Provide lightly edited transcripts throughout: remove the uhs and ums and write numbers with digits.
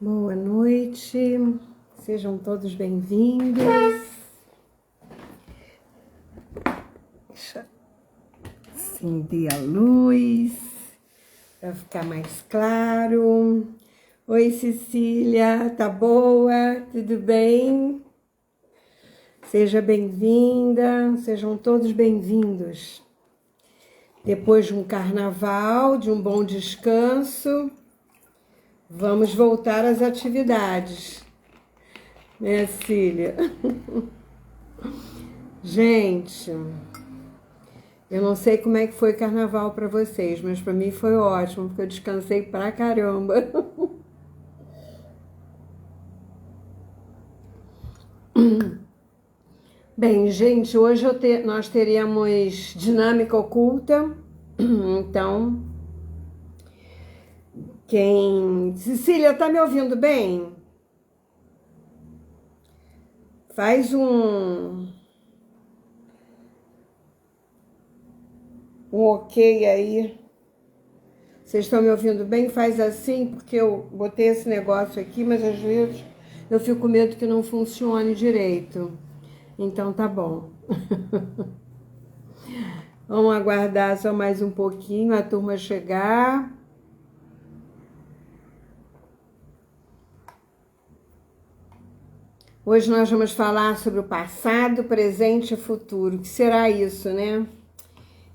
Boa noite, sejam todos bem-vindos. Deixa eu acender a luz para ficar mais claro. Oi, Cecília, tá boa? Tudo bem? Seja bem-vinda, sejam todos bem-vindos. Depois de um carnaval, de um bom descanso, vamos voltar às atividades, né, Cecília? Gente, eu não sei como é que foi carnaval para vocês, mas para mim foi ótimo, porque eu descansei pra caramba. Bem, gente, hoje nós teremos dinâmica oculta, então, Cecília, tá me ouvindo bem? Faz um ok aí. Vocês estão me ouvindo bem? Faz assim, porque eu botei esse negócio aqui, mas às vezes eu fico com medo que não funcione direito. Então tá bom. Vamos aguardar só mais um pouquinho a turma chegar. Hoje nós vamos falar sobre o passado, presente e futuro. O que será isso, né?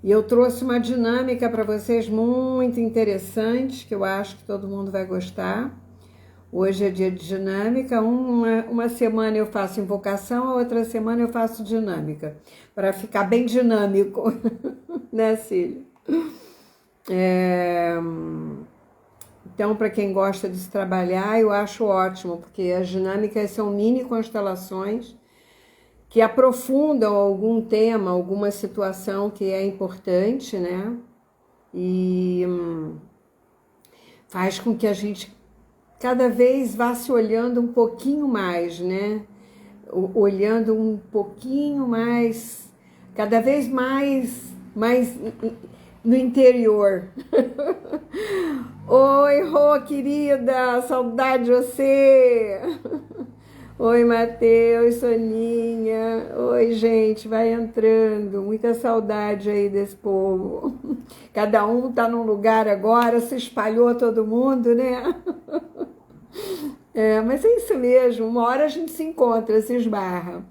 E eu trouxe uma dinâmica para vocês muito interessante, que eu acho que todo mundo vai gostar. Hoje é dia de dinâmica, uma semana eu faço invocação, a outra semana eu faço dinâmica, para ficar bem dinâmico, né, Cília? Então, para quem gosta de se trabalhar, eu acho ótimo, porque as dinâmicas são mini constelações que aprofundam algum tema, alguma situação que é importante, né? E faz com que a gente cada vez vá se olhando um pouquinho mais, né? Olhando um pouquinho mais, cada vez mais no interior. Oi, Rô, querida, saudade de você. Oi, Matheus, Soninha. Oi, gente, vai entrando. Muita saudade aí desse povo. Cada um tá num lugar agora, se espalhou todo mundo, né? Mas é isso mesmo, uma hora a gente se encontra, se esbarra.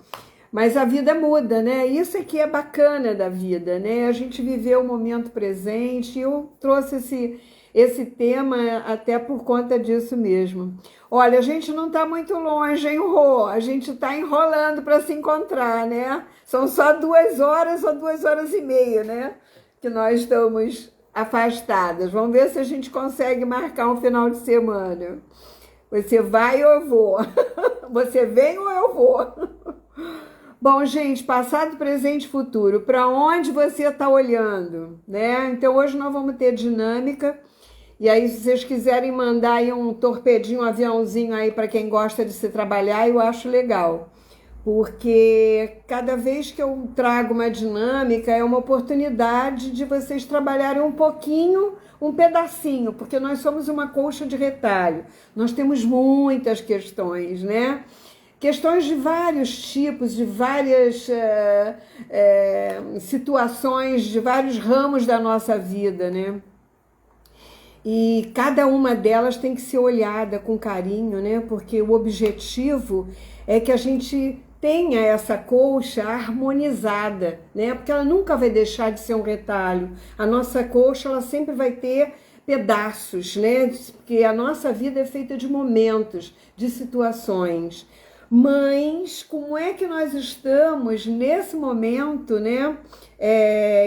Mas a vida muda, né? Isso é que é bacana da vida, né? A gente viveu o momento presente. Eu trouxe esse tema até por conta disso mesmo. Olha, a gente não está muito longe, hein, Rô? A gente está enrolando para se encontrar, né? São só 2 horas ou 2 horas e meia, né? Que nós estamos afastadas. Vamos ver se a gente consegue marcar um final de semana. Você vai ou eu vou? Você vem ou eu vou? Bom, gente, passado, presente e futuro. Para onde você está olhando, né? Então, hoje nós vamos ter dinâmica. E aí, se vocês quiserem mandar aí um torpedinho, um aviãozinho aí para quem gosta de se trabalhar, eu acho legal. Porque cada vez que eu trago uma dinâmica, é uma oportunidade de vocês trabalharem um pouquinho, um pedacinho, porque nós somos uma colcha de retalho. Nós temos muitas questões, né? Questões de vários tipos, de várias situações, de vários ramos da nossa vida, né? E cada uma delas tem que ser olhada com carinho, né? Porque o objetivo é que a gente tenha essa colcha harmonizada, né? Porque ela nunca vai deixar de ser um retalho. A nossa colcha, ela sempre vai ter pedaços, né? Porque a nossa vida é feita de momentos, de situações. Mas como é que nós estamos nesse momento, né?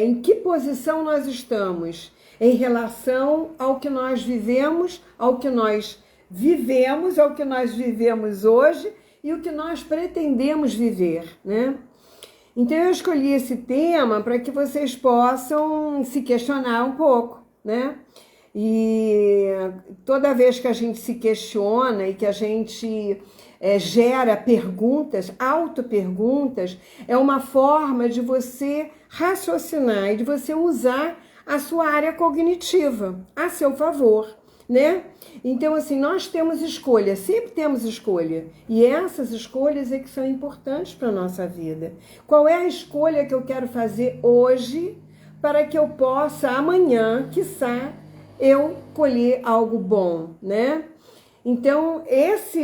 Em que posição nós estamos em relação ao que nós vivemos, ao que nós vivemos hoje e o que nós pretendemos viver, né? Então eu escolhi esse tema para que vocês possam se questionar um pouco, né? E toda vez que a gente se questiona e que a gente gera perguntas, autoperguntas, é uma forma de você raciocinar e de você usar a sua área cognitiva a seu favor. né? Então, assim, nós temos escolha, sempre temos escolha. E essas escolhas é que são importantes para a nossa vida. Qual é a escolha que eu quero fazer hoje para que eu possa, amanhã, quiçá, eu colher algo bom, né? Então, esse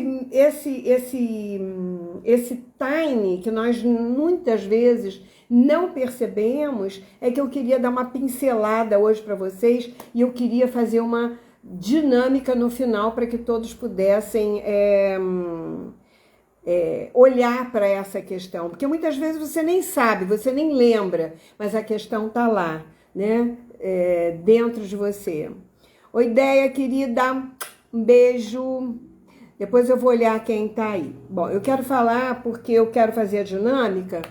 time que nós muitas vezes não percebemos, é que eu queria dar uma pincelada hoje para vocês e eu queria fazer uma dinâmica no final para que todos pudessem olhar para essa questão, porque muitas vezes você nem sabe, você nem lembra, mas a questão está lá, né? Dentro de você. Oi, Ideia, querida, um beijo. Depois eu vou olhar quem está aí. Bom, eu quero falar porque eu quero fazer a dinâmica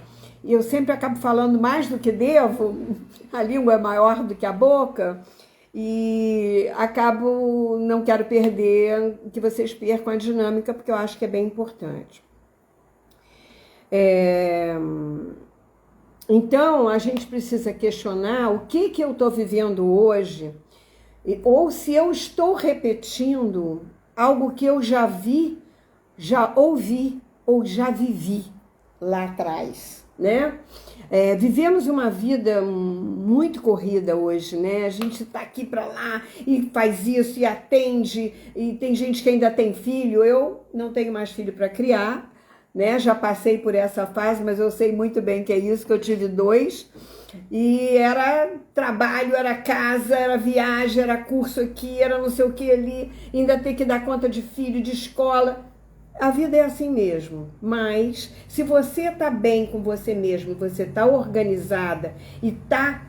e eu sempre acabo falando mais do que devo, a língua é maior do que a boca, e não quero perder, que vocês percam a dinâmica, porque eu acho que é bem importante. Então, a gente precisa questionar o que eu estou vivendo hoje, ou se eu estou repetindo algo que eu já vi, já ouvi ou já vivi lá atrás, né? Vivemos uma vida muito corrida hoje, né? A gente tá aqui para lá e faz isso e atende, e tem gente que ainda tem filho. Eu não tenho mais filho para criar, né? Já passei por essa fase, mas eu sei muito bem que é isso, que eu tive 2. E era trabalho, era casa, era viagem, era curso aqui, era não sei o que ali, ainda ter que dar conta de filho, de escola. A vida é assim mesmo, mas se você está bem com você mesmo, você está organizada e está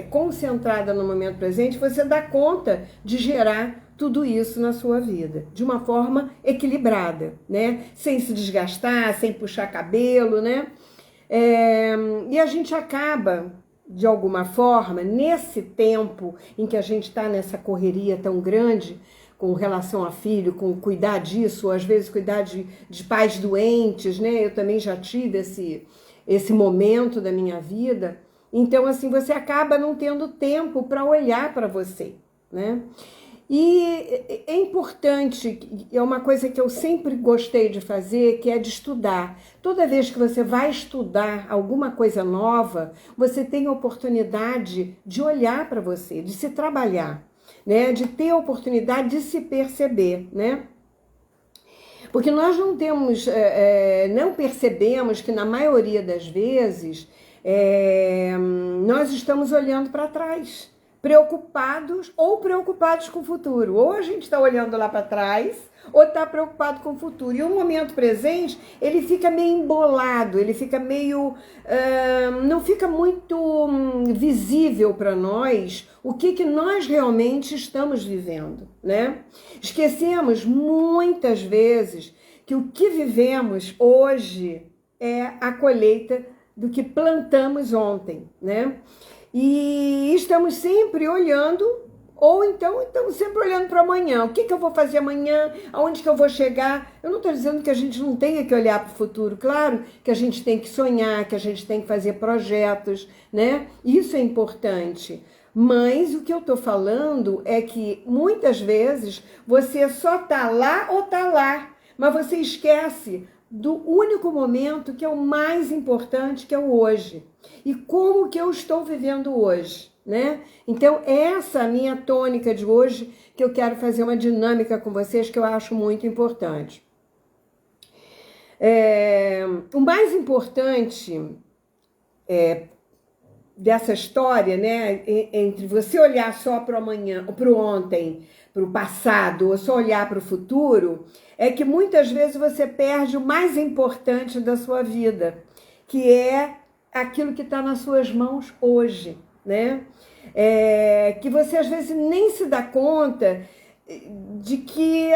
concentrada no momento presente, você dá conta de gerar tudo isso na sua vida, de uma forma equilibrada, né? Sem se desgastar, sem puxar cabelo, né? E a gente acaba, de alguma forma, nesse tempo em que a gente está nessa correria tão grande, com relação a filho, com cuidar disso, ou às vezes cuidar de pais doentes, né? Eu também já tive esse momento da minha vida. Então, assim, você acaba não tendo tempo para olhar para você, né? E é importante, é uma coisa que eu sempre gostei de fazer, que é de estudar. Toda vez que você vai estudar alguma coisa nova, você tem a oportunidade de olhar para você, de se trabalhar, né? De ter a oportunidade de se perceber, né? Porque nós não temos, não percebemos que na maioria das vezes nós estamos olhando para trás, preocupados com o futuro. Ou a gente está olhando lá para trás, ou está preocupado com o futuro. E o momento presente, ele fica meio embolado, ele fica meio... não fica muito visível para nós o que nós realmente estamos vivendo, né? Esquecemos muitas vezes que o que vivemos hoje é a colheita do que plantamos ontem, né? E estamos sempre olhando, ou então estamos sempre olhando para amanhã. O que eu vou fazer amanhã? Aonde que eu vou chegar? Eu não estou dizendo que a gente não tenha que olhar para o futuro. Claro que a gente tem que sonhar, que a gente tem que fazer projetos, né? Isso é importante. Mas o que eu estou falando é que muitas vezes você só está lá ou está lá, mas você esquece do único momento que é o mais importante, que é o hoje. E como que eu estou vivendo hoje, né? Então, essa é a minha tônica de hoje, que eu quero fazer uma dinâmica com vocês, que eu acho muito importante. O mais importante dessa história, né, entre você olhar só para o amanhã, para o ontem, para o passado, ou só olhar para o futuro, é que muitas vezes você perde o mais importante da sua vida, que é aquilo que está nas suas mãos hoje, né? Que você às vezes nem se dá conta de que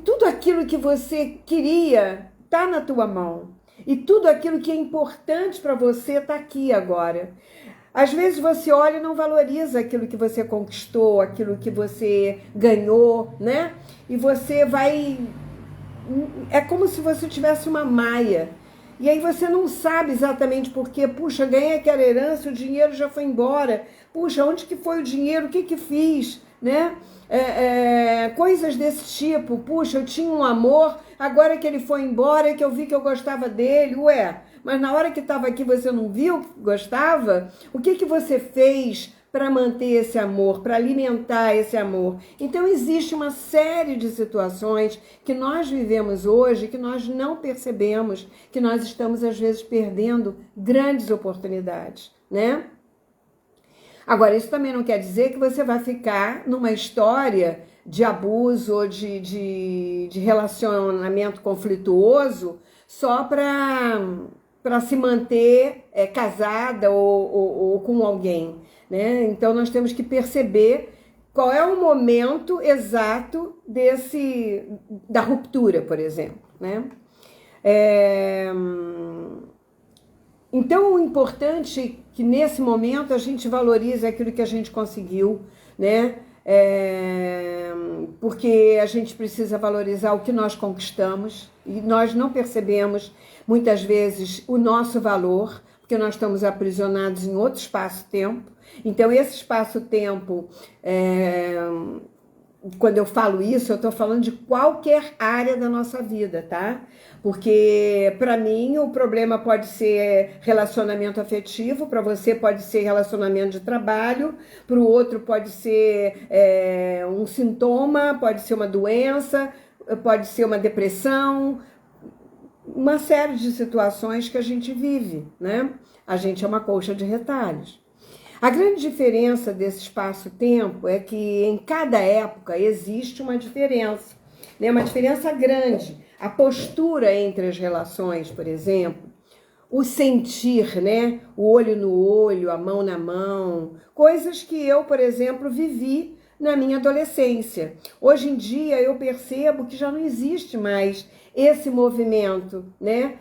tudo aquilo que você queria está na tua mão. E tudo aquilo que é importante para você está aqui agora. Às vezes você olha e não valoriza aquilo que você conquistou, aquilo que você ganhou, né? E você vai... É como se você tivesse uma maia. E aí você não sabe exatamente por quê. Puxa, ganhei aquela herança, o dinheiro já foi embora. Puxa, onde que foi o dinheiro? O que fiz? né? Coisas desse tipo. Puxa, eu tinha um amor, agora que ele foi embora, que eu vi que eu gostava dele. Ué, mas na hora que estava aqui você não viu que gostava? O que você fez para manter esse amor, para alimentar esse amor? Então existe uma série de situações que nós vivemos hoje que nós não percebemos, que nós estamos às vezes perdendo grandes oportunidades, né? Agora, isso também não quer dizer que você vai ficar numa história de abuso ou de relacionamento conflituoso só para se manter casada ou com alguém, né? Então, nós temos que perceber qual é o momento exato da ruptura, por exemplo, né? Então, o importante é que nesse momento a gente valorize aquilo que a gente conseguiu, né? Porque a gente precisa valorizar o que nós conquistamos e nós não percebemos muitas vezes o nosso valor, porque nós estamos aprisionados em outro espaço-tempo. Então, esse espaço-tempo, quando eu falo isso, eu estou falando de qualquer área da nossa vida, tá? Porque, para mim, o problema pode ser relacionamento afetivo, para você pode ser relacionamento de trabalho, para o outro pode ser um sintoma, pode ser uma doença, pode ser uma depressão, uma série de situações que a gente vive, né? A gente é uma colcha de retalhos. A grande diferença desse espaço-tempo é que em cada época existe uma diferença, né? Uma diferença grande. A postura entre as relações, por exemplo, o sentir, né? O olho no olho, a mão na mão, coisas que eu, por exemplo, vivi na minha adolescência. Hoje em dia eu percebo que já não existe mais esse movimento, né?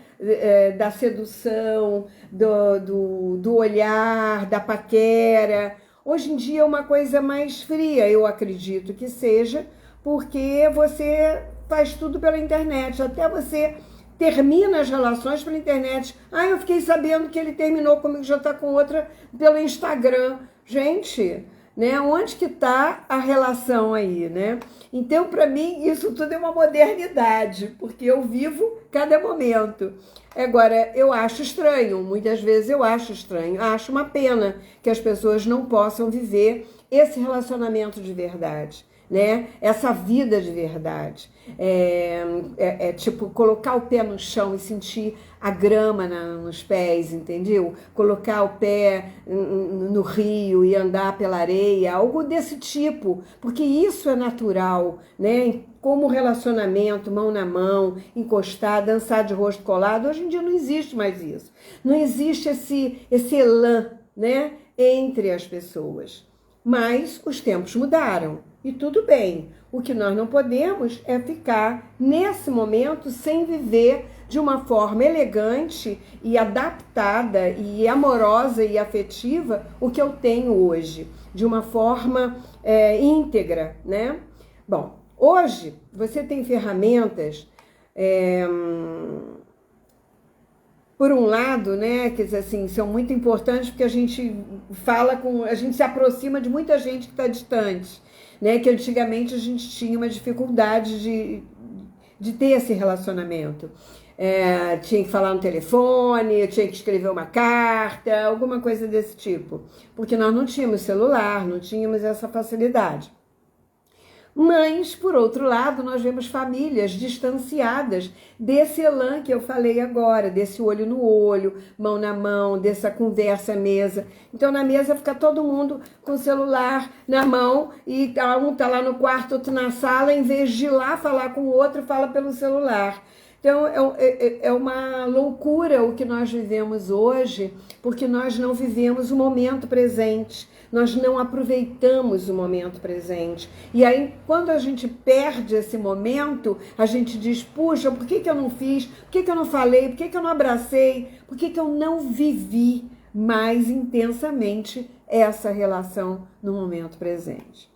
Da sedução, do olhar, da paquera. Hoje em dia é uma coisa mais fria, eu acredito que seja, porque você faz tudo pela internet, até você termina as relações pela internet. Eu fiquei sabendo que ele terminou comigo, já está com outra pelo Instagram. Gente, né? Onde que está a relação aí, né? Então, para mim, isso tudo é uma modernidade, porque eu vivo cada momento. Agora, eu acho estranho, muitas vezes eu acho estranho, acho uma pena que as pessoas não possam viver esse relacionamento de verdade, né? Essa vida de verdade. Tipo, colocar o pé no chão e sentir a grama nos pés, entendeu? Colocar o pé no rio e andar pela areia, algo desse tipo, porque isso é natural, né? Como relacionamento, mão na mão, encostar, dançar de rosto colado, hoje em dia não existe mais isso. Não existe esse elan, né? Entre as pessoas. Mas os tempos mudaram e tudo bem. O que nós não podemos é ficar nesse momento sem viver de uma forma elegante e adaptada e amorosa e afetiva o que eu tenho hoje, de uma forma íntegra, né? Bom, hoje você tem ferramentas, por um lado, né, que assim, são muito importantes porque a gente a gente se aproxima de muita gente que está distante, né? Que antigamente a gente tinha uma dificuldade de ter esse relacionamento. Tinha que falar no telefone, tinha que escrever uma carta, alguma coisa desse tipo, porque nós não tínhamos celular, não tínhamos essa facilidade. Mas, por outro lado, nós vemos famílias distanciadas desse elan que eu falei agora, desse olho no olho, mão na mão, dessa conversa à mesa. Então, na mesa fica todo mundo com o celular na mão e um tá lá no quarto, outro na sala, em vez de ir lá falar com o outro, fala pelo celular. Então, é uma loucura o que nós vivemos hoje, porque nós não vivemos o momento presente. Nós não aproveitamos o momento presente. E aí, quando a gente perde esse momento, a gente diz, puxa, por que eu não fiz? Por que eu não falei? Por que eu não abracei? Por que eu não vivi mais intensamente essa relação no momento presente?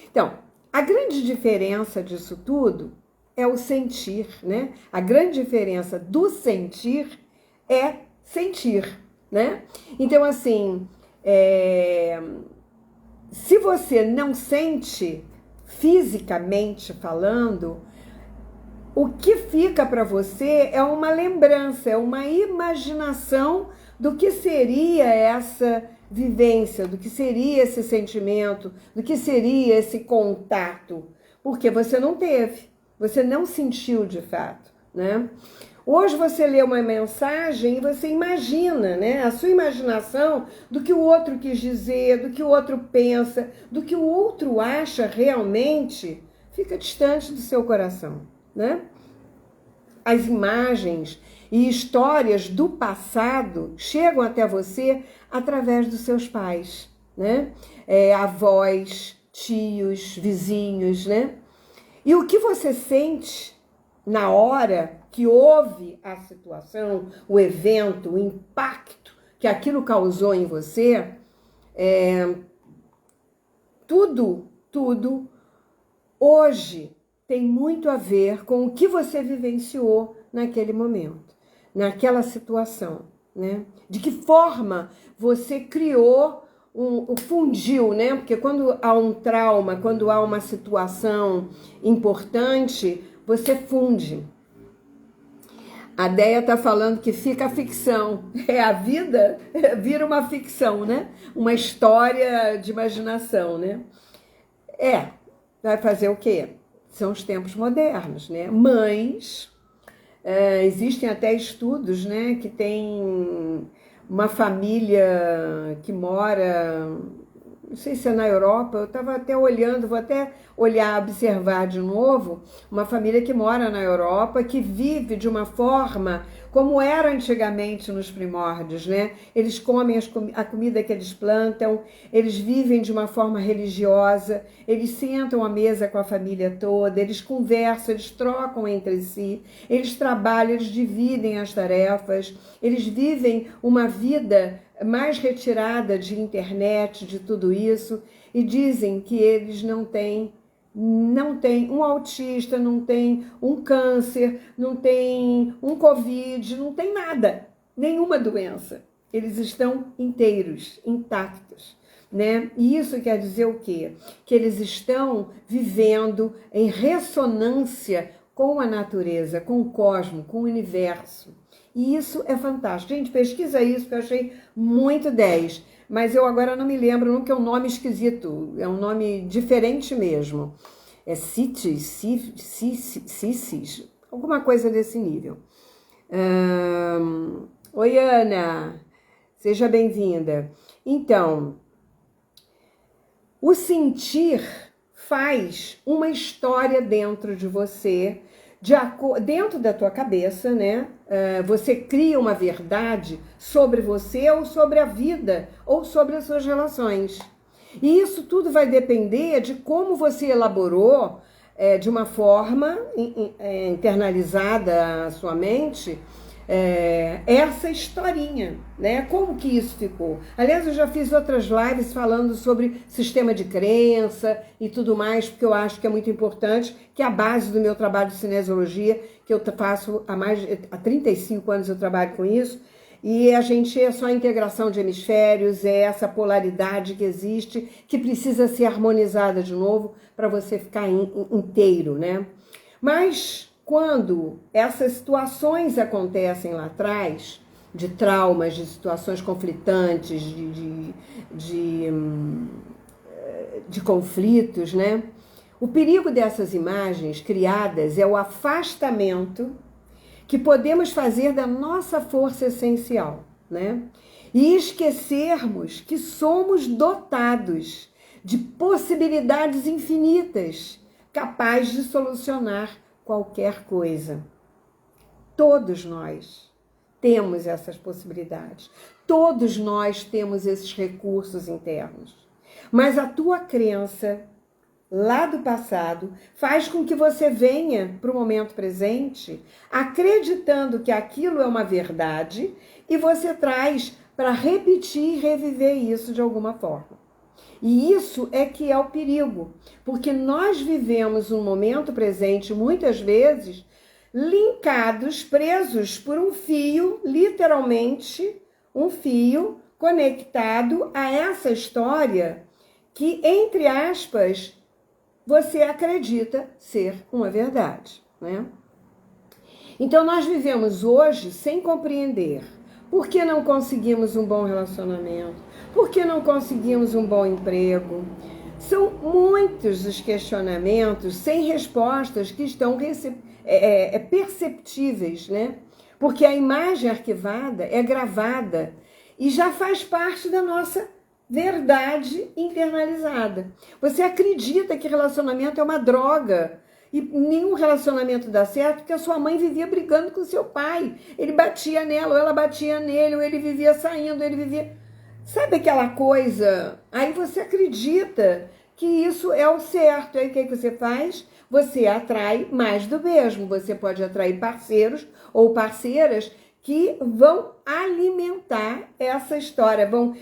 Então, a grande diferença disso tudo é o sentir, né? A grande diferença do sentir é sentir, né? Então, assim, se você não sente, fisicamente falando, o que fica para você é uma lembrança, é uma imaginação do que seria essa vivência, do que seria esse sentimento, do que seria esse contato, porque você não teve, você não sentiu de fato, né? Hoje você lê uma mensagem e você imagina, né? A sua imaginação do que o outro quis dizer, do que o outro pensa, do que o outro acha realmente, fica distante do seu coração, né? As imagens e histórias do passado chegam até você através dos seus pais, né? Avós, tios, vizinhos, né? E o que você sente na hora que houve a situação, o evento, o impacto que aquilo causou em você, tudo hoje tem muito a ver com o que você vivenciou naquele momento, naquela situação, né? De que forma você criou fundiu, né? Porque quando há um trauma, quando há uma situação importante, você funde. A Déia está falando que fica a ficção. A vida vira uma ficção, né? Uma história de imaginação, né? Vai fazer o quê? São os tempos modernos, né? Mães, existem até estudos, né? Que tem uma família que mora, não sei se é na Europa, eu estava até olhando, vou até olhar, observar de novo, uma família que mora na Europa, que vive de uma forma como era antigamente nos primórdios, né? Eles comem a comida que eles plantam, eles vivem de uma forma religiosa, eles sentam à mesa com a família toda, eles conversam, eles trocam entre si, eles trabalham, eles dividem as tarefas, eles vivem uma vida mais retirada de internet, de tudo isso, e dizem que eles não têm um autista, não tem um câncer, não tem um Covid, não tem nada, nenhuma doença. Eles estão inteiros, intactos, né? E isso quer dizer o quê? Que eles estão vivendo em ressonância com a natureza, com o cosmos, com o universo. E isso é fantástico. Gente, pesquisa isso, que eu achei muito 10. Mas eu agora não me lembro, não, que é um nome esquisito. É um nome diferente mesmo. É CITES, alguma coisa desse nível. Oi, Ana. Seja bem-vinda. Então, o sentir faz uma história dentro de você, dentro da tua cabeça, né? Você cria uma verdade sobre você ou sobre a vida ou sobre as suas relações. E isso tudo vai depender de como você elaborou de uma forma internalizada a sua mente essa historinha, né? Como que isso ficou? Aliás, eu já fiz outras lives falando sobre sistema de crença e tudo mais, porque eu acho que é muito importante, que é a base do meu trabalho de cinesiologia, que eu faço há 35 anos eu trabalho com isso, e a gente é só a integração de hemisférios, é essa polaridade que existe, que precisa ser harmonizada de novo para você ficar inteiro, né? Mas quando essas situações acontecem lá atrás, de traumas, de situações conflitantes, de conflitos, né? O perigo dessas imagens criadas é o afastamento que podemos fazer da nossa força essencial, né? E esquecermos que somos dotados de possibilidades infinitas, capazes de solucionar qualquer coisa. Todos nós temos essas possibilidades. Todos nós temos esses recursos internos. Mas a tua crença lá do passado faz com que você venha para o momento presente acreditando que aquilo é uma verdade e você traz para repetir e reviver isso de alguma forma. E isso é que é o perigo, porque nós vivemos um momento presente, muitas vezes, linkados, presos por um fio, literalmente, um fio conectado a essa história que, entre aspas, você acredita ser uma verdade, né? Então, nós vivemos hoje sem compreender por que não conseguimos um bom relacionamento, por que não conseguimos um bom emprego. São muitos os questionamentos sem respostas que estão perceptíveis, né? Porque a imagem arquivada é gravada e já faz parte da nossa verdade internalizada. Você acredita que relacionamento é uma droga e nenhum relacionamento dá certo porque a sua mãe vivia brigando com seu pai. Ele batia nela, ou ela batia nele, ou ele vivia saindo, ele vivia... Sabe aquela coisa? Aí você acredita que isso é o certo. Aí o que você faz? Você atrai mais do mesmo. Você pode atrair parceiros ou parceiras que vão alimentar essa história, vão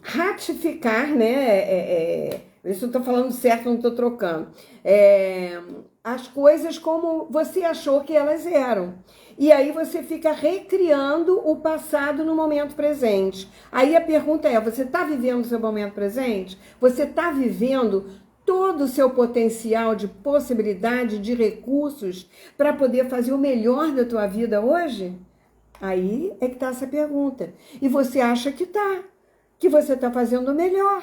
ratificar, né? Isso eu estou falando certo, não estou trocando. As coisas como você achou que elas eram. E aí você fica recriando o passado no momento presente. Aí a pergunta é, você está vivendo o seu momento presente? Você está vivendo todo o seu potencial de possibilidade, de recursos para poder fazer o melhor da tua vida hoje? Aí é que está essa pergunta. E você acha que está, que você está fazendo o melhor.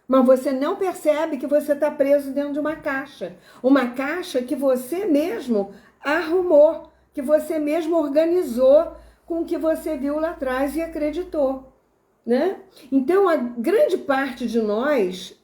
Mas você não percebe que você está preso dentro de uma caixa. Uma caixa que você mesmo arrumou, que você mesmo organizou com o que você viu lá atrás e acreditou, né? Então, a grande parte de nós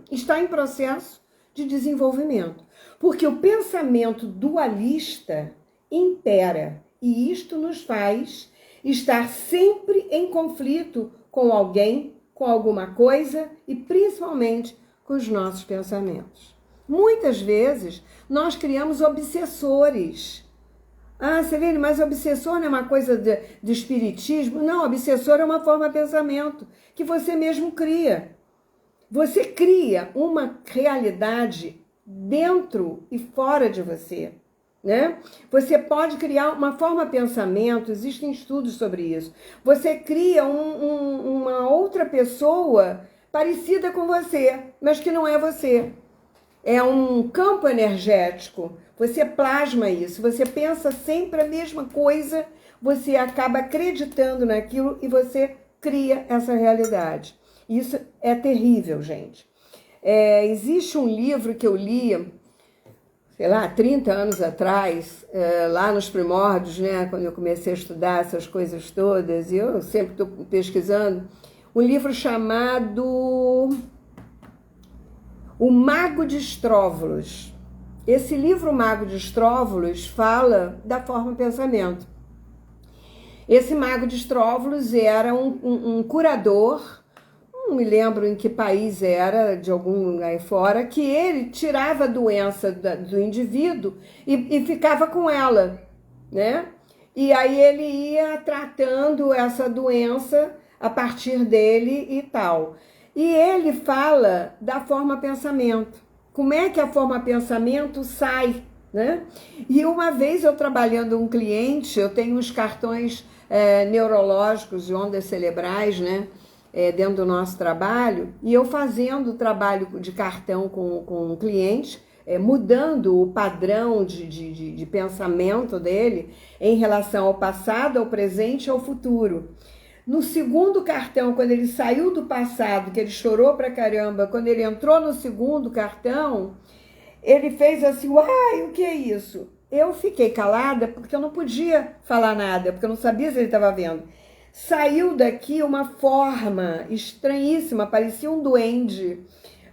está em processo de desenvolvimento, porque o pensamento dualista impera, e isto nos faz estar sempre em conflito com alguém, com alguma coisa e principalmente com os nossos pensamentos. Muitas vezes nós criamos obsessores. Ah, Selene, mas obsessor não é uma coisa de espiritismo? Não, obsessor é uma forma de pensamento que você mesmo cria. Você cria uma realidade dentro e fora de você, né? Você pode criar uma forma de pensamento, existem estudos sobre isso. Você cria uma outra pessoa parecida com você, mas que não é você. É um campo energético. Você plasma isso, você pensa sempre a mesma coisa, você acaba acreditando naquilo e você cria essa realidade. Isso é terrível, gente. Existe um livro que eu li, sei lá, 30 anos atrás, lá nos primórdios, né, quando eu comecei a estudar essas coisas todas, e eu sempre estou pesquisando, um livro chamado O Mago de Estróvulos. Esse livro, O Mago de Estróvulos, fala da forma pensamento. Esse Mago de Estróvulos era um curador, não me lembro em que país era, de algum lugar fora, que ele tirava a doença do indivíduo e ficava com ela, né? E aí ele ia tratando essa doença a partir dele e tal. E ele fala da forma pensamento. Como é que a forma pensamento sai, né? E uma vez eu trabalhando um cliente, eu tenho uns cartões neurológicos de ondas cerebrais, né? Dentro do nosso trabalho, e eu fazendo o trabalho de cartão com um cliente, mudando o padrão de pensamento dele em relação ao passado, ao presente e ao futuro. No segundo cartão, quando ele saiu do passado, que ele chorou pra caramba, quando ele entrou no segundo cartão, ele fez assim, uai, o que é isso? Eu fiquei calada porque eu não podia falar nada, porque eu não sabia se ele estava vendo. Saiu daqui uma forma estranhíssima, parecia um duende,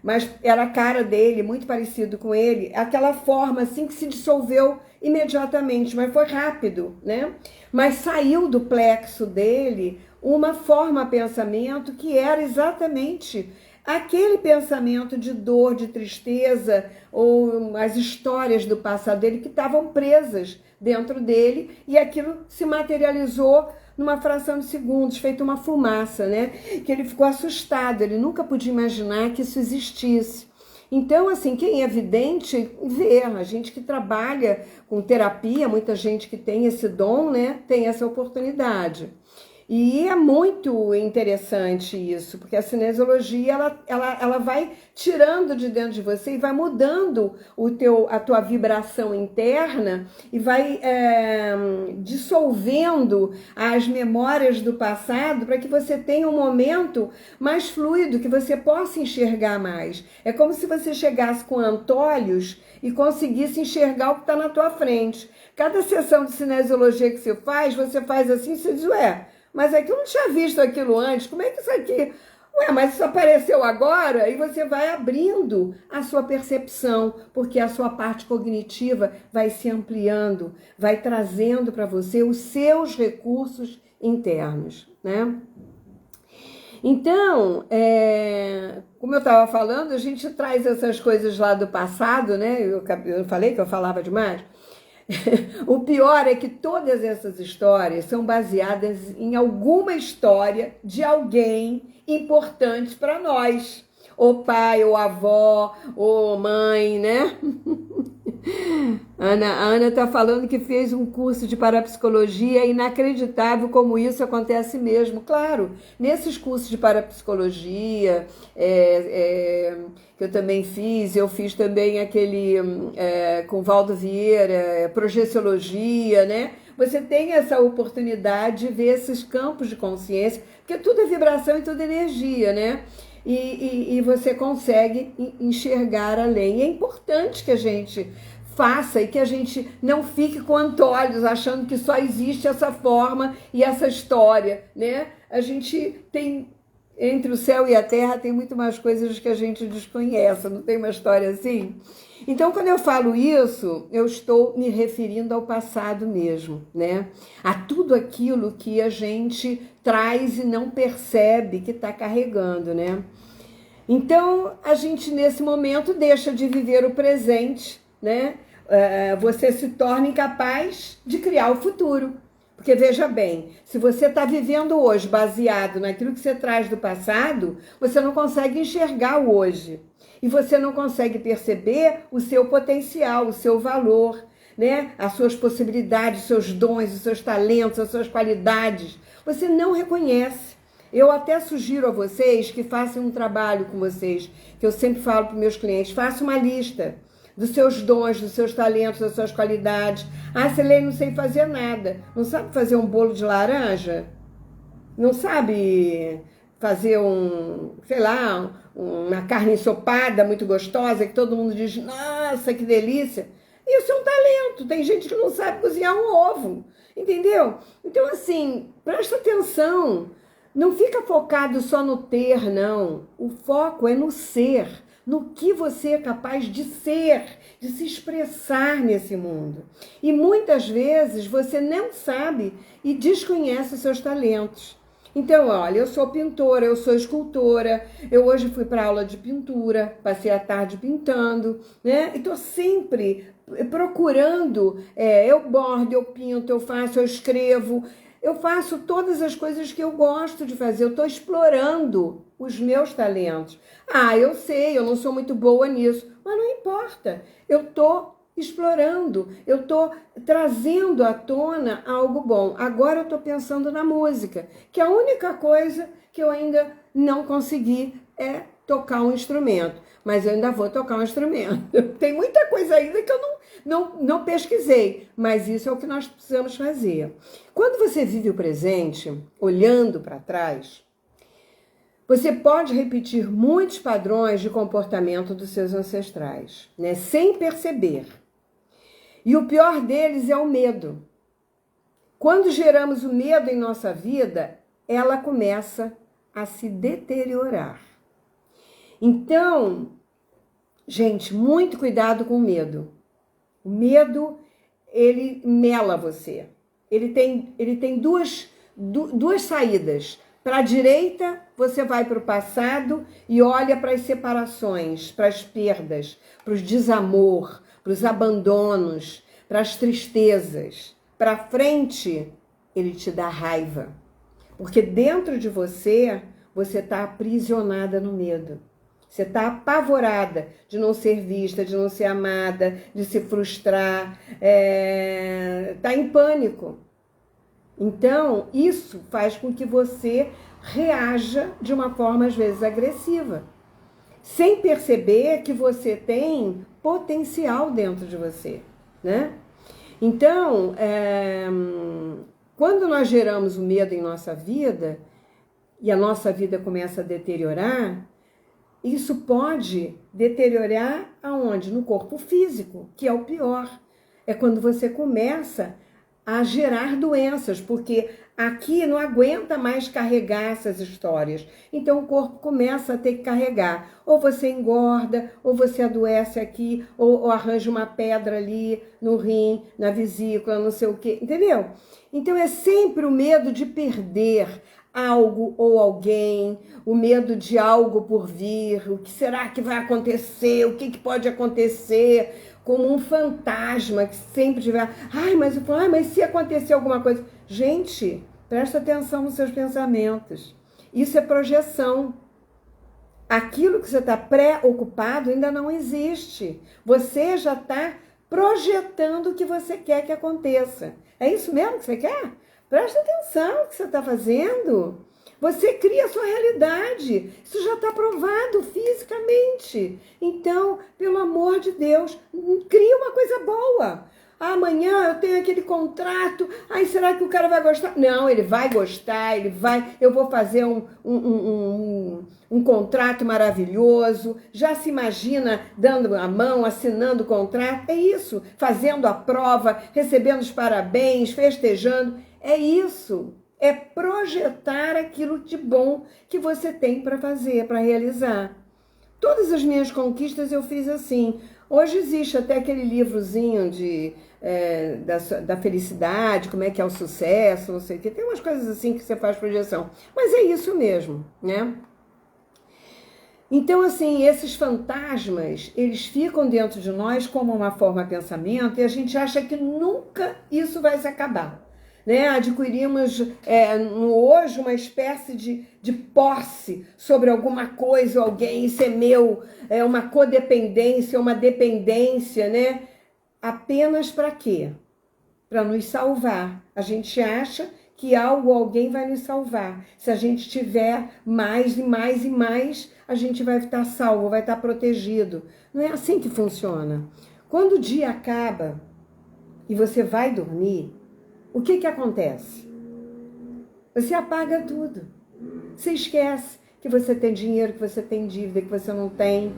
mas era a cara dele, muito parecido com ele, aquela forma assim que se dissolveu imediatamente, mas foi rápido, né? Mas saiu do plexo dele uma forma pensamento que era exatamente aquele pensamento de dor, de tristeza, ou as histórias do passado dele que estavam presas dentro dele, e aquilo se materializou numa fração de segundos, feito uma fumaça, né? Que ele ficou assustado, ele nunca podia imaginar que isso existisse. Então, assim, quem é vidente vê, a gente que trabalha com terapia, muita gente que tem esse dom, né, tem essa oportunidade. E é muito interessante isso, porque a cinesiologia ela vai tirando de dentro de você e vai mudando a tua vibração interna e vai dissolvendo as memórias do passado para que você tenha um momento mais fluido, que você possa enxergar mais. É como se você chegasse com antolhos e conseguisse enxergar o que está na tua frente. Cada sessão de cinesiologia que você faz assim, você diz, ué, mas aqui eu não tinha visto aquilo antes, como é que isso aqui... Ué, mas isso apareceu agora? E você vai abrindo a sua percepção, porque a sua parte cognitiva vai se ampliando, vai trazendo para você os seus recursos internos, né? Então, como eu estava falando, a gente traz essas coisas lá do passado, né? Eu falei que eu falava demais. O pior é que todas essas histórias são baseadas em alguma história de alguém importante para nós. Ou pai, ou avó, ou mãe, né? A Ana está falando que fez um curso de parapsicologia, é inacreditável como isso acontece mesmo. Claro, nesses cursos de parapsicologia que eu também fiz, eu fiz também aquele com Valdo Vieira, projeciologia, né? Você tem essa oportunidade de ver esses campos de consciência, porque tudo é vibração e tudo é energia, né? E você consegue enxergar além. E é importante que a gente faça e que a gente não fique com antolhos achando que só existe essa forma e essa história, né? A gente tem, entre o céu e a terra, tem muito mais coisas que a gente desconhece, não tem uma história assim? Então, quando eu falo isso, eu estou me referindo ao passado mesmo, né? A tudo aquilo que a gente traz e não percebe que está carregando, né? Então, a gente, nesse momento, deixa de viver o presente, né? Você se torna incapaz de criar o futuro. Porque, veja bem, se você está vivendo hoje baseado naquilo que você traz do passado, você não consegue enxergar o hoje. E você não consegue perceber o seu potencial, o seu valor, né? As suas possibilidades, os seus dons, os seus talentos, as suas qualidades. Você não reconhece. Eu até sugiro a vocês que façam um trabalho com vocês, que eu sempre falo para os meus clientes, faça uma lista dos seus dons, dos seus talentos, das suas qualidades. Ah, Silene, não sei fazer nada. Não sabe fazer um bolo de laranja? Não sabe fazer uma carne ensopada muito gostosa, que todo mundo diz, nossa, que delícia. Isso é um talento. Tem gente que não sabe cozinhar um ovo, entendeu? Então, assim, presta atenção. Não fica focado só no ter, não. O foco é no ser, no que você é capaz de ser, de se expressar nesse mundo. E muitas vezes você não sabe e desconhece os seus talentos. Então, olha, eu sou pintora, eu sou escultora, eu hoje fui para aula de pintura, passei a tarde pintando, né? E estou sempre procurando, eu bordo, eu pinto, eu faço, eu escrevo, eu faço todas as coisas que eu gosto de fazer, eu estou explorando os meus talentos. Ah, eu sei, eu não sou muito boa nisso, mas não importa, eu estou explorando, eu estou trazendo à tona algo bom. Agora eu estou pensando na música, que a única coisa que eu ainda não consegui é tocar um instrumento, mas eu ainda vou tocar um instrumento. Tem muita coisa ainda que eu não pesquisei, mas isso é o que nós precisamos fazer. Quando você vive o presente, olhando para trás, você pode repetir muitos padrões de comportamento dos seus ancestrais, né, sem perceber. E o pior deles é o medo. Quando geramos o medo em nossa vida, ela começa a se deteriorar. Então, gente, muito cuidado com o medo. O medo, ele mela você. Ele tem duas saídas. Para a direita, você vai para o passado e olha para as separações, para as perdas, para os desamor, para os abandonos, para as tristezas. Para frente, ele te dá raiva. Porque dentro de você, você está aprisionada no medo. Você está apavorada de não ser vista, de não ser amada, de se frustrar, está em pânico. Então, isso faz com que você reaja de uma forma, às vezes, agressiva, sem perceber que você tem potencial dentro de você, né? Então, quando nós geramos o medo em nossa vida e a nossa vida começa a deteriorar, isso pode deteriorar aonde? No corpo físico, que é o pior. É quando você começa a gerar doenças, porque aqui não aguenta mais carregar essas histórias. Então o corpo começa a ter que carregar. Ou você engorda, ou você adoece aqui, ou arranja uma pedra ali no rim, na vesícula, não sei o quê, entendeu? Então é sempre o medo de perder algo ou alguém, o medo de algo por vir, o que será que vai acontecer, o que pode acontecer, como um fantasma que sempre tiver, mas se acontecer alguma coisa. Gente, presta atenção nos seus pensamentos. Isso é projeção. Aquilo que você está preocupado ainda não existe. Você já está projetando o que você quer que aconteça. É isso mesmo que você quer? Presta atenção no que você está fazendo. Você cria a sua realidade. Isso já está provado fisicamente. Então, pelo amor de Deus, cria uma coisa boa. Amanhã eu tenho aquele contrato. Será que o cara vai gostar? Não, ele vai gostar, eu vou fazer um contrato maravilhoso. Já se imagina dando a mão, assinando o contrato? É isso, fazendo a prova, recebendo os parabéns, festejando. É isso. É projetar aquilo de bom que você tem para fazer, para realizar. Todas as minhas conquistas eu fiz assim. Hoje existe até aquele livrozinho da felicidade, como é que é o sucesso, não sei o quê. Tem umas coisas assim que você faz projeção. Mas é isso mesmo, né? Então, assim, esses fantasmas, eles ficam dentro de nós como uma forma de pensamento e a gente acha que nunca isso vai se acabar. Né? Adquirimos hoje uma espécie de posse sobre alguma coisa ou alguém, isso é meu, é uma codependência, uma dependência, né? Apenas para quê? Para nos salvar. A gente acha que algo ou alguém vai nos salvar. Se a gente tiver mais e mais e mais, a gente vai estar salvo, vai estar protegido. Não é assim que funciona. Quando o dia acaba e você vai dormir, o que acontece? Você apaga tudo. Você esquece que você tem dinheiro, que você tem dívida, que você não tem,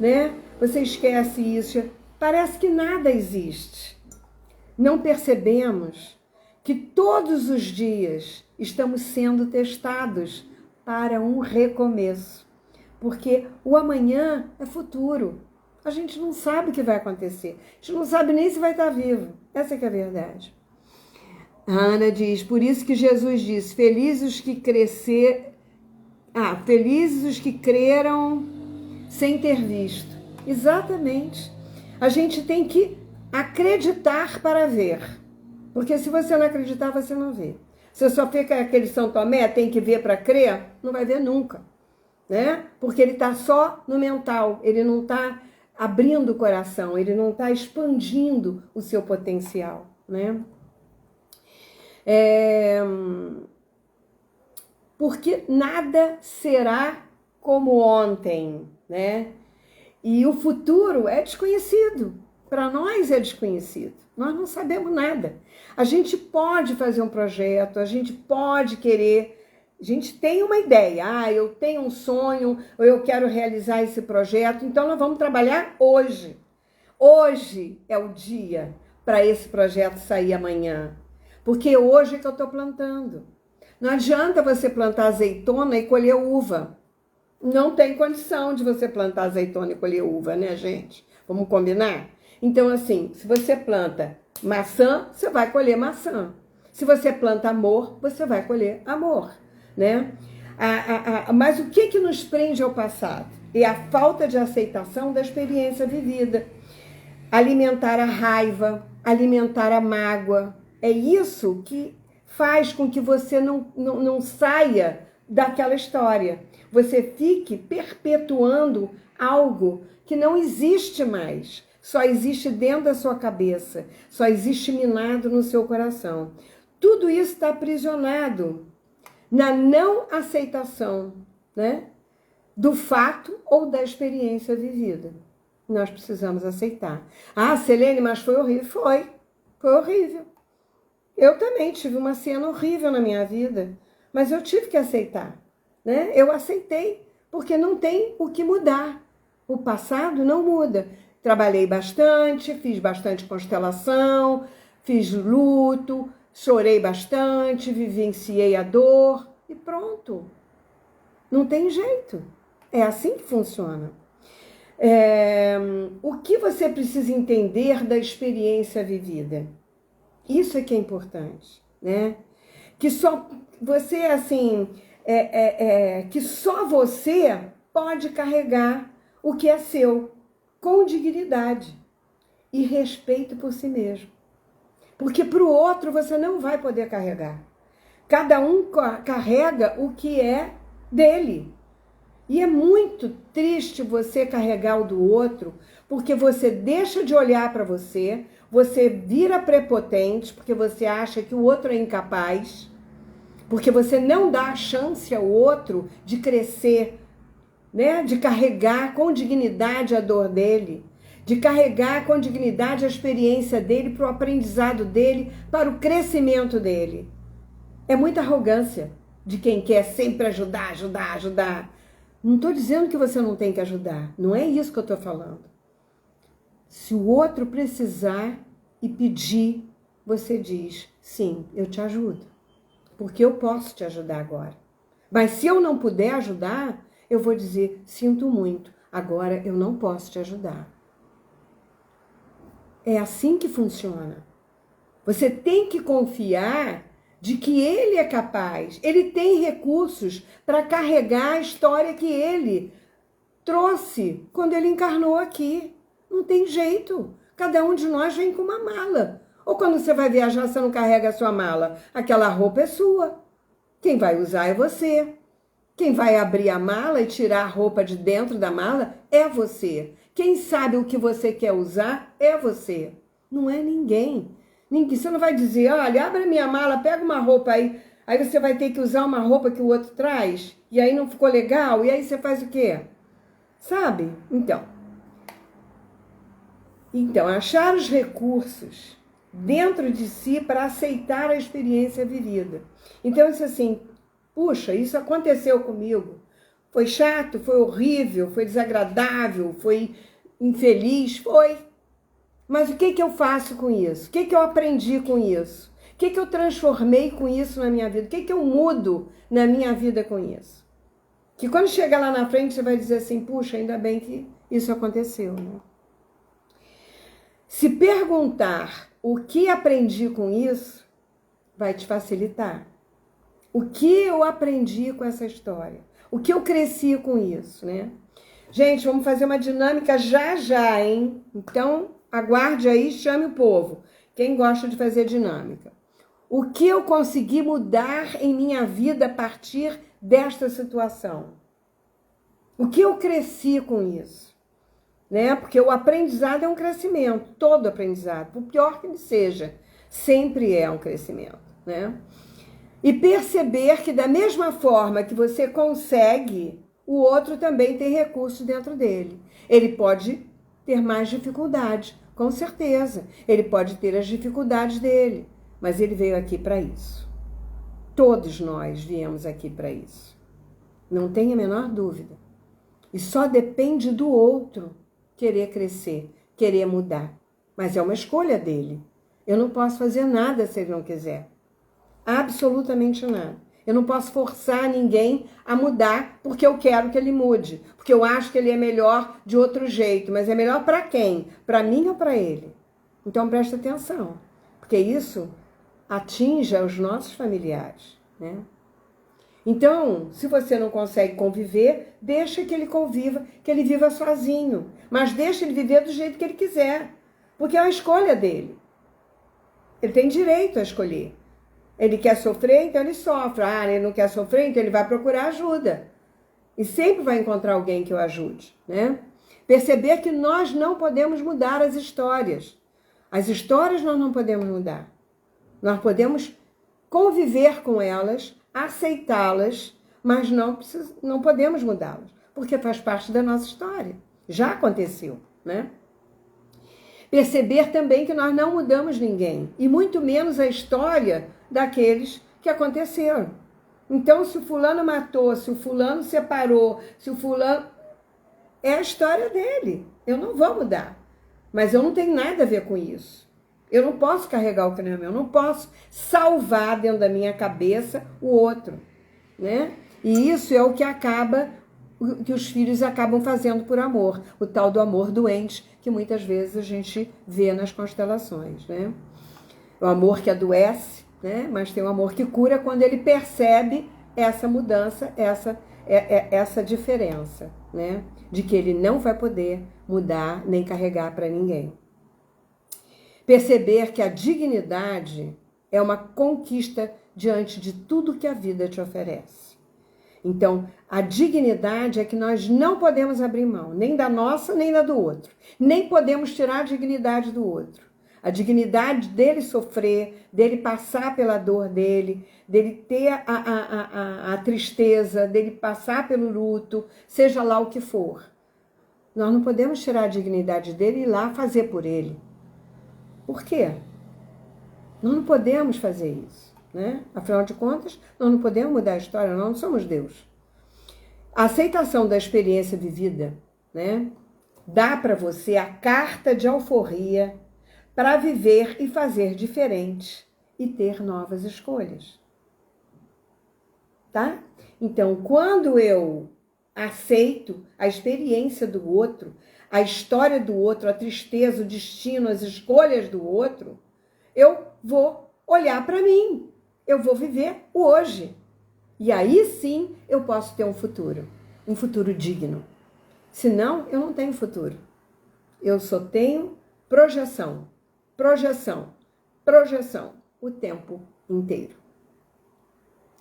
né? Você esquece isso. Parece que nada existe. Não percebemos que todos os dias estamos sendo testados para um recomeço. Porque o amanhã é futuro. A gente não sabe o que vai acontecer. A gente não sabe nem se vai estar vivo. Essa que é a verdade. A Ana diz, por isso que Jesus disse, felizes os que creram sem ter visto. Exatamente. A gente tem que acreditar para ver. Porque se você não acreditar, você não vê. Se só fica aquele São Tomé, tem que ver para crer, não vai ver nunca. Né? Porque ele está só no mental, ele não está abrindo o coração, ele não está expandindo o seu potencial, né? Porque nada será como ontem, né? E o futuro é desconhecido. Para nós é desconhecido. Nós não sabemos nada. A gente pode fazer um projeto, a gente pode querer, a gente tem uma ideia. Eu tenho um sonho, ou eu quero realizar esse projeto, então nós vamos trabalhar hoje. Hoje é o dia para esse projeto sair amanhã. Porque hoje é que eu estou plantando. Não adianta você plantar azeitona e colher uva. Não tem condição de você plantar azeitona e colher uva, né, gente? Vamos combinar? Então, assim, se você planta maçã, você vai colher maçã. Se você planta amor, você vai colher amor, né? Mas o que nos prende ao passado? É a falta de aceitação da experiência vivida. Alimentar a raiva, alimentar a mágoa. É isso que faz com que você não saia daquela história. Você fique perpetuando algo que não existe mais. Só existe dentro da sua cabeça. Só existe minado no seu coração. Tudo isso está aprisionado na não aceitação, né, do fato ou da experiência vivida. Nós precisamos aceitar. Ah, Selene, mas foi horrível. Foi horrível. Eu também tive uma cena horrível na minha vida, mas eu tive que aceitar, né? Eu aceitei, porque não tem o que mudar. O passado não muda. Trabalhei bastante, fiz bastante constelação, fiz luto, chorei bastante, vivenciei a dor e pronto. Não tem jeito. É assim que funciona. O que você precisa entender da experiência vivida? Isso é que é importante, né? Que só você, assim, que só você pode carregar o que é seu, com dignidade e respeito por si mesmo. Porque para o outro você não vai poder carregar. Cada um carrega o que é dele. E é muito triste você carregar o do outro, porque você deixa de olhar para você, você vira prepotente, porque você acha que o outro é incapaz, porque você não dá a chance ao outro de crescer, né? De carregar com dignidade a dor dele, de carregar com dignidade a experiência dele para o aprendizado dele, para o crescimento dele. É muita arrogância de quem quer sempre ajudar, ajudar, ajudar. Não estou dizendo que você não tem que ajudar. Não é isso que eu estou falando. Se o outro precisar e pedir, você diz, sim, eu te ajudo. Porque eu posso te ajudar agora. Mas se eu não puder ajudar, eu vou dizer, sinto muito, agora eu não posso te ajudar. É assim que funciona. Você tem que confiar de que ele é capaz, ele tem recursos para carregar a história que ele trouxe quando ele encarnou aqui. Não tem jeito. Cada um de nós vem com uma mala. Ou quando você vai viajar, você não carrega a sua mala. Aquela roupa é sua. Quem vai usar é você. Quem vai abrir a mala e tirar a roupa de dentro da mala é você. Quem sabe o que você quer usar é você. Não é ninguém. Você não vai dizer, olha, abre a minha mala, pega uma roupa aí. Aí você vai ter que usar uma roupa que o outro traz. E aí não ficou legal. E aí você faz o quê? Sabe? Então, achar os recursos dentro de si para aceitar a experiência vivida. Então, isso assim, puxa, isso aconteceu comigo. Foi chato, foi horrível, foi desagradável, foi infeliz, foi. Mas o que eu faço com isso? O que eu aprendi com isso? O que eu transformei com isso na minha vida? O que eu mudo na minha vida com isso? Que quando chegar lá na frente, você vai dizer assim, puxa, ainda bem que isso aconteceu, né? Se perguntar o que aprendi com isso, vai te facilitar. O que eu aprendi com essa história? O que eu cresci com isso, né? Gente, vamos fazer uma dinâmica já, hein? Então, aguarde aí, chame o povo. Quem gosta de fazer dinâmica? O que eu consegui mudar em minha vida a partir desta situação? O que eu cresci com isso? Né? Porque o aprendizado é um crescimento, todo aprendizado, por pior que ele seja, sempre é um crescimento, né? E perceber que da mesma forma que você consegue, o outro também tem recursos dentro dele. Ele pode ter mais dificuldade, com certeza. Ele pode ter as dificuldades dele, mas ele veio aqui para isso. Todos nós viemos aqui para isso. Não tenha a menor dúvida. E só depende do outro querer crescer, querer mudar. Mas é uma escolha dele. Eu não posso fazer nada se ele não quiser. Absolutamente nada. Eu não posso forçar ninguém a mudar porque eu quero que ele mude. Porque eu acho que ele é melhor de outro jeito. Mas é melhor para quem? Para mim ou para ele? Então presta atenção. Porque isso atinge os nossos familiares, né? Então, se você não consegue conviver, deixa que ele conviva, que ele viva sozinho. Mas deixa ele viver do jeito que ele quiser. Porque é a escolha dele. Ele tem direito a escolher. Ele quer sofrer, então ele sofre. Ah, ele não quer sofrer, então ele vai procurar ajuda. E sempre vai encontrar alguém que o ajude, né? Perceber que nós não podemos mudar as histórias. As histórias nós não podemos mudar. Nós podemos conviver com elas, aceitá-las, mas não podemos mudá-las, porque faz parte da nossa história. Já aconteceu, né? Perceber também que nós não mudamos ninguém, e muito menos a história daqueles que aconteceram. Então, se o fulano matou, se o fulano separou, se o fulano... é a história dele. Eu não vou mudar. Mas eu não tenho nada a ver com isso. Eu não posso carregar o que não é meu. Eu não posso salvar dentro da minha cabeça o outro, né? E isso é o que os filhos acabam fazendo por amor. O tal do amor doente, que muitas vezes a gente vê nas constelações, né? O amor que adoece, né? Mas tem o amor que cura quando ele percebe essa mudança, essa diferença, né? De que ele não vai poder mudar nem carregar para ninguém. Perceber que a dignidade é uma conquista diante de tudo que a vida te oferece. Então, a dignidade é que nós não podemos abrir mão, nem da nossa, nem da do outro. Nem podemos tirar a dignidade do outro. A dignidade dele sofrer, dele passar pela dor dele ter a tristeza, dele passar pelo luto, seja lá o que for. Nós não podemos tirar a dignidade dele e ir lá fazer por ele. Por quê? Nós não podemos fazer isso, né? Afinal de contas, nós não podemos mudar a história, nós não somos Deus. A aceitação da experiência vivida, né, dá para você a carta de alforria para viver e fazer diferente e ter novas escolhas. Tá? Então, quando eu aceito a experiência do outro, a história do outro, a tristeza, o destino, as escolhas do outro, eu vou olhar para mim, eu vou viver o hoje. E aí sim eu posso ter um futuro digno. Senão, eu não tenho futuro. Eu só tenho projeção, o tempo inteiro.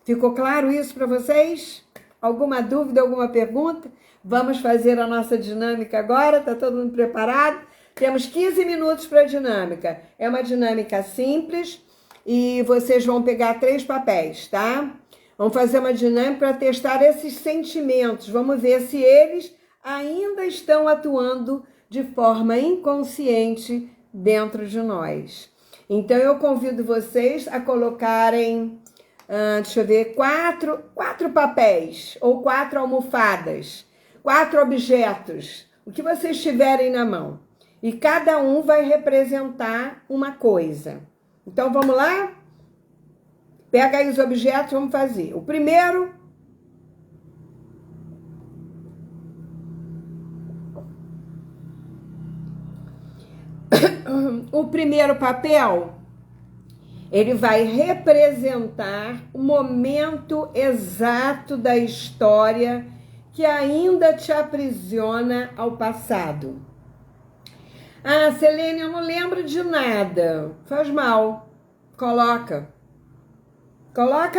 Ficou claro isso para vocês? Alguma dúvida, alguma pergunta? Vamos fazer a nossa dinâmica agora, tá todo mundo preparado? Temos 15 minutos para a dinâmica. É uma dinâmica simples e vocês vão pegar 3 papéis, tá? Vamos fazer uma dinâmica para testar esses sentimentos. Vamos ver se eles ainda estão atuando de forma inconsciente dentro de nós. Então, eu convido vocês a colocarem, deixa eu ver, 4 papéis ou 4 almofadas, 4 objetos, o que vocês tiverem na mão. E cada um vai representar uma coisa. Então, vamos lá? Pega aí os objetos, vamos fazer. O primeiro... O primeiro papel, ele vai representar o momento exato da história que ainda te aprisiona ao passado. Ah, Selene, eu não lembro de nada. Faz mal. Coloca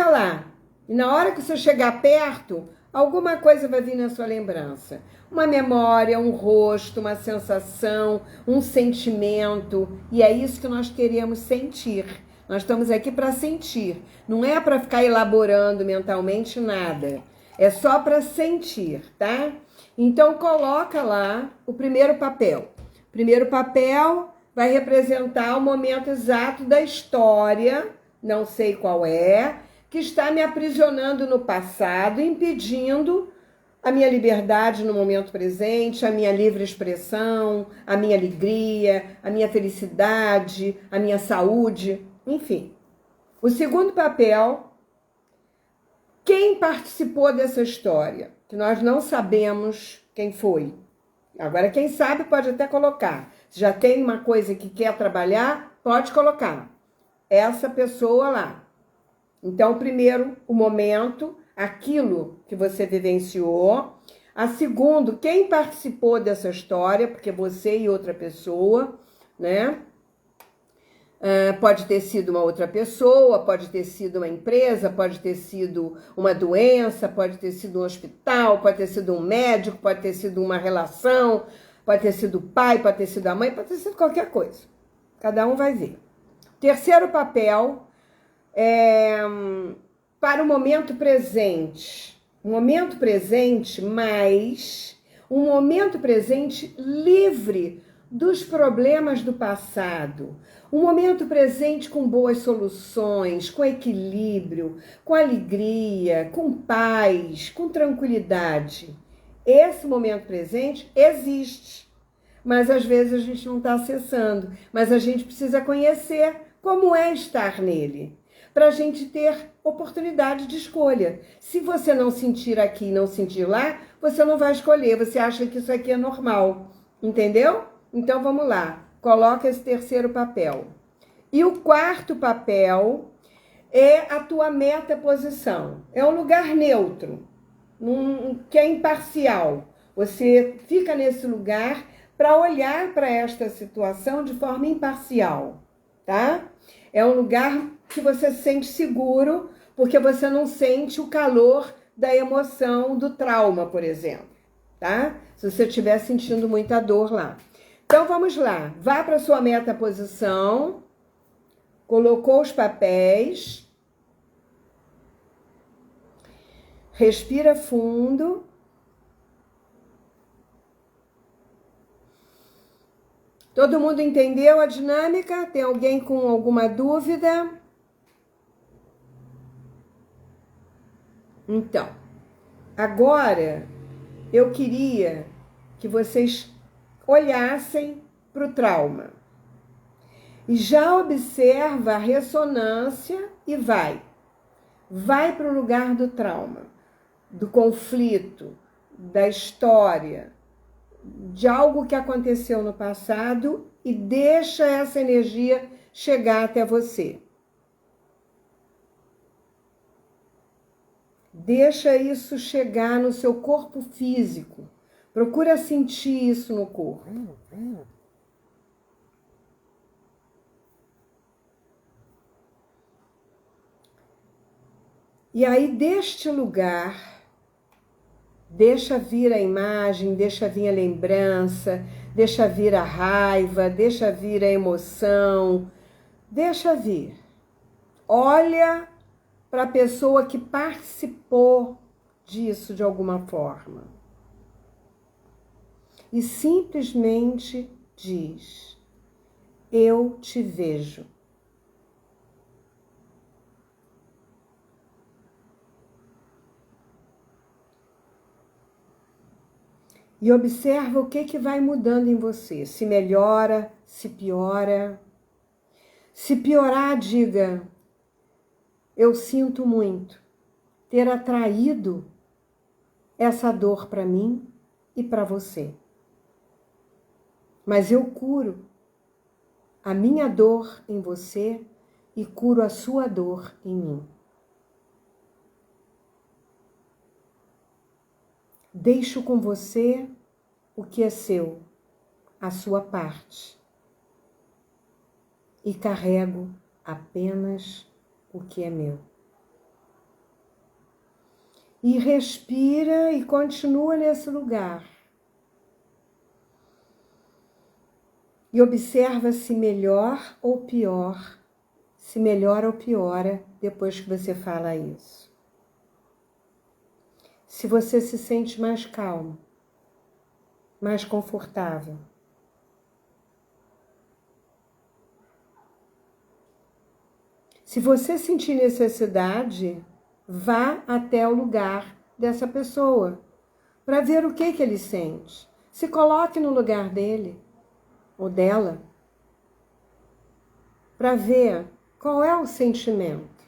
lá. E na hora que você chegar perto, alguma coisa vai vir na sua lembrança. Uma memória, um rosto, uma sensação, um sentimento. E é isso que nós queremos sentir. Nós estamos aqui para sentir. Não é para ficar elaborando mentalmente nada. É só para sentir, tá? Então, coloca lá o primeiro papel. O primeiro papel vai representar o momento exato da história, não sei qual é, que está me aprisionando no passado, impedindo a minha liberdade no momento presente, a minha livre expressão, a minha alegria, a minha felicidade, a minha saúde, enfim. O segundo papel, quem participou dessa história, que nós não sabemos quem foi. Agora, quem sabe pode até colocar. Se já tem uma coisa que quer trabalhar, pode colocar essa pessoa lá. Então, primeiro, o momento, aquilo que você vivenciou. A segundo, quem participou dessa história, porque você e outra pessoa, né? Pode ter sido uma outra pessoa, pode ter sido uma empresa, pode ter sido uma doença, pode ter sido um hospital, pode ter sido um médico, pode ter sido uma relação, pode ter sido o pai, pode ter sido a mãe, pode ter sido qualquer coisa. Cada um vai ver. Terceiro papel para o momento presente. Um momento presente, mas um momento presente livre dos problemas do passado. Um momento presente com boas soluções, com equilíbrio, com alegria, com paz, com tranquilidade. Esse momento presente existe, mas às vezes a gente não está acessando. Mas a gente precisa conhecer como é estar nele, para a gente ter oportunidade de escolha. Se você não sentir aqui e não sentir lá, você não vai escolher, você acha que isso aqui é normal, entendeu? Então vamos lá, coloca esse terceiro papel. E o quarto papel é a tua metaposição. É um lugar neutro, que é imparcial. Você fica nesse lugar para olhar para esta situação de forma imparcial, tá? É um lugar que você se sente seguro, porque você não sente o calor da emoção do trauma, por exemplo, tá? Se você estiver sentindo muita dor lá. Então vamos lá, vá para sua metaposição, colocou os papéis, respira fundo. Todo mundo entendeu a dinâmica? Tem alguém com alguma dúvida? Então, agora eu queria que vocês olhassem para o trauma. E já observa a ressonância e vai. Vai para o lugar do trauma, do conflito, da história, de algo que aconteceu no passado e deixa essa energia chegar até você. Deixa isso chegar no seu corpo físico. Procura sentir isso no corpo. E aí, deste lugar, deixa vir a imagem, deixa vir a lembrança, deixa vir a raiva, deixa vir a emoção, deixa vir. Olha para a pessoa que participou disso de alguma forma. E simplesmente diz: eu te vejo. E observa o que vai mudando em você. Se melhora, se piora. Se piorar, diga: eu sinto muito ter atraído essa dor para mim e para você. Mas eu curo a minha dor em você e curo a sua dor em mim. Deixo com você o que é seu, a sua parte, e carrego apenas o que é meu. E respira e continua nesse lugar. E observa se melhor ou pior, se melhora ou piora depois que você fala isso. Se você se sente mais calmo, mais confortável. Se você sentir necessidade, vá até o lugar dessa pessoa para ver o que ele sente. Se coloque no lugar dele ou dela para ver qual é o sentimento.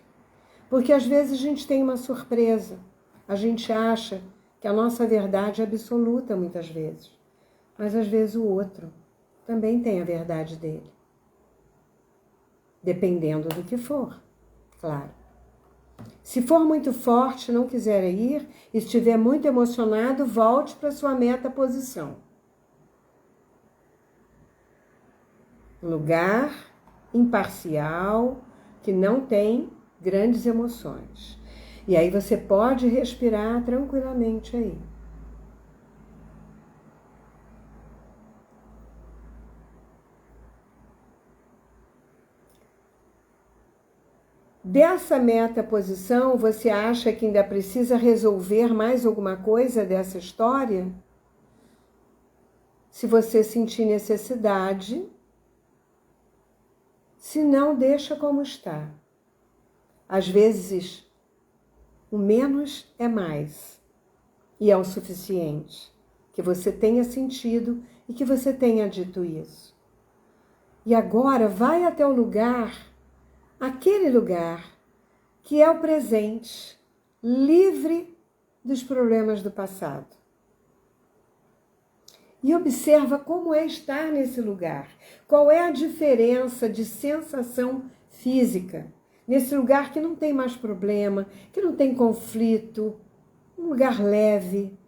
Porque às vezes a gente tem uma surpresa. A gente acha que a nossa verdade é absoluta muitas vezes. Mas às vezes o outro também tem a verdade dele. Dependendo do que for, claro. Se for muito forte, não quiser ir, estiver muito emocionado, volte para sua metaposição. Lugar imparcial, que não tem grandes emoções. E aí você pode respirar tranquilamente aí. Dessa metaposição, você acha que ainda precisa resolver mais alguma coisa dessa história? Se você sentir necessidade, se não, deixa como está. Às vezes, o menos é mais e é o suficiente. Que você tenha sentido e que você tenha dito isso. E agora vai até o lugar, aquele lugar que é o presente, livre dos problemas do passado. E observa como é estar nesse lugar. Qual é a diferença de sensação física? Nesse lugar que não tem mais problema, que não tem conflito, um lugar leve.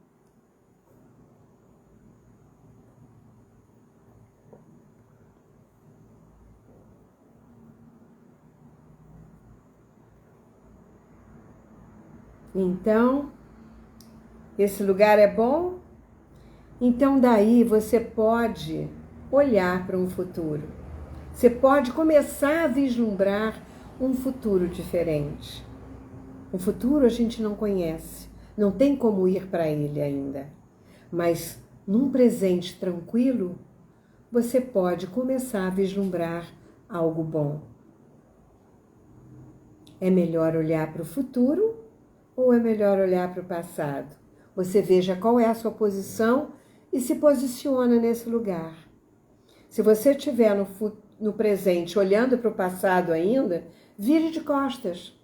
Então, esse lugar é bom? Então daí você pode olhar para um futuro. Você pode começar a vislumbrar um futuro diferente. Um futuro a gente não conhece, não tem como ir para ele ainda. Mas num presente tranquilo, você pode começar a vislumbrar algo bom. É melhor olhar para o futuro ou é melhor olhar para o passado? Você veja qual é a sua posição e se posiciona nesse lugar. Se você estiver no presente olhando para o passado ainda, vire de costas.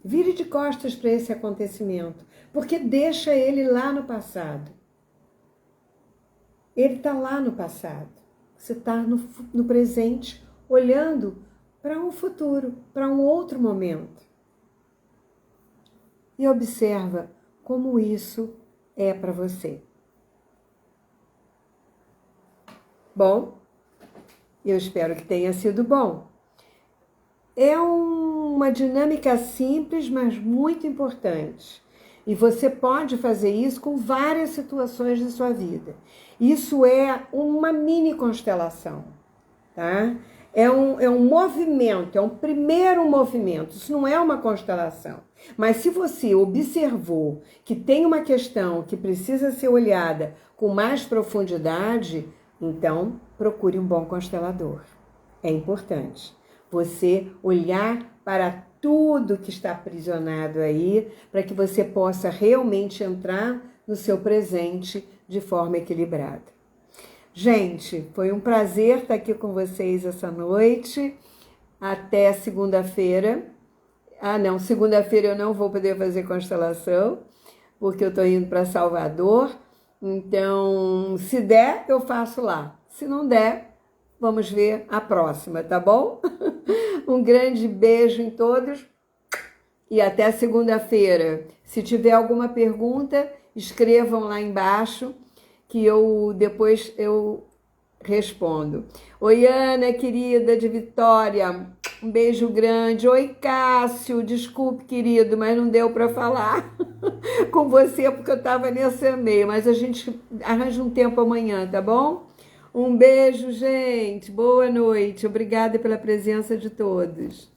Vire de costas para esse acontecimento, porque deixa ele lá no passado. Ele está lá no passado. Você está no presente olhando para um futuro, para um outro momento. E observa como isso é para você. Bom, eu espero que tenha sido bom. É uma dinâmica simples, mas muito importante. E você pode fazer isso com várias situações da sua vida. Isso é uma mini constelação, tá? É um movimento, é um primeiro movimento. Isso não é uma constelação. Mas se você observou que tem uma questão que precisa ser olhada com mais profundidade, então procure um bom constelador. É importante você olhar para tudo que está aprisionado aí, para que você possa realmente entrar no seu presente de forma equilibrada. Gente, foi um prazer estar aqui com vocês essa noite. Até segunda-feira. Não, segunda-feira eu não vou poder fazer constelação, porque eu estou indo para Salvador. Então, se der, eu faço lá. Se não der, vamos ver a próxima, tá bom? Um grande beijo em todos e até segunda-feira. Se tiver alguma pergunta, escrevam lá embaixo que depois eu respondo. Oi, Ana, querida de Vitória, um beijo grande. Oi, Cássio, desculpe, querido, mas não deu para falar com você porque eu estava nesse meio, mas a gente arranja um tempo amanhã, tá bom? Um beijo, gente. Boa noite. Obrigada pela presença de todos.